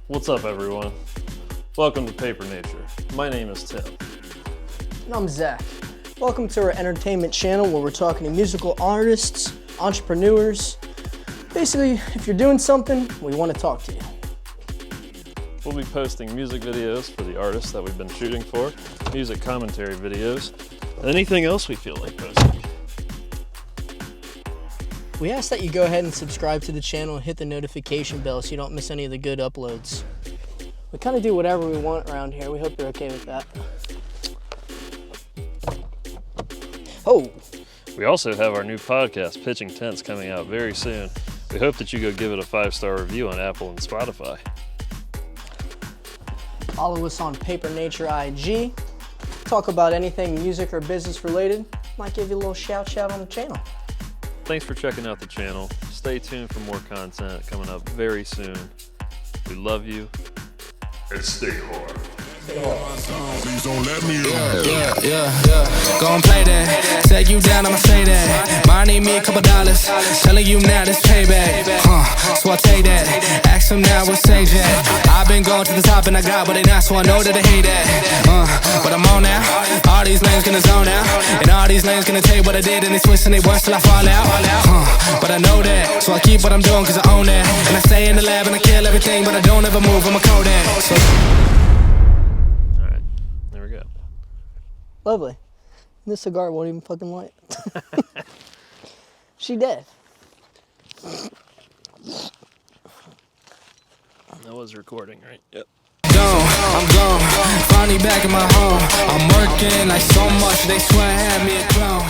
What's up, everyone? Welcome to Paper Nature. My name is Tim. And I'm Zach. Welcome to our entertainment channel where we're talking to musical artists, entrepreneurs. Basically, if you're doing something, we want to talk to you. We'll be posting music videos for the artists that we've been shooting for, music commentary videos, and anything else we feel like posting. We ask that you go ahead and subscribe to the channel and hit the notification bell so you don't miss any of the good uploads. We kind of do whatever we want around here. We hope you're okay with that. Oh! We also have our new podcast, Pitching Tents, coming out very soon. We hope that you go give it a 5-star review on Apple and Spotify. Follow us on Paper Nature IG. Talk about anything music or business related. Might give you a little shout on the channel. Thanks for checking out the channel. Stay tuned for more content coming up very soon. We love you, and stay hard. Please don't let me Go and play that. Take you down, I'ma say that. Mine need me a couple dollars. Telling you now this payback. So I take that. Ask them now what's sage at. I've been going to the top and I got what they not, so I know that they hate that. But I'm on now. All these lanes gonna zone out. And all these lanes gonna take what I did and they twist and they worse till I fall out. But I know that, so I keep what I'm doing cause I own that. And I stay in the lab and I kill everything, but I don't ever move, I'm a Kodak. So Lovely. This cigar won't even fucking light. She dead. That was recording, right? Yep. I'm gone, finally back in my home. I'm working like so much, they swear I had me a clone.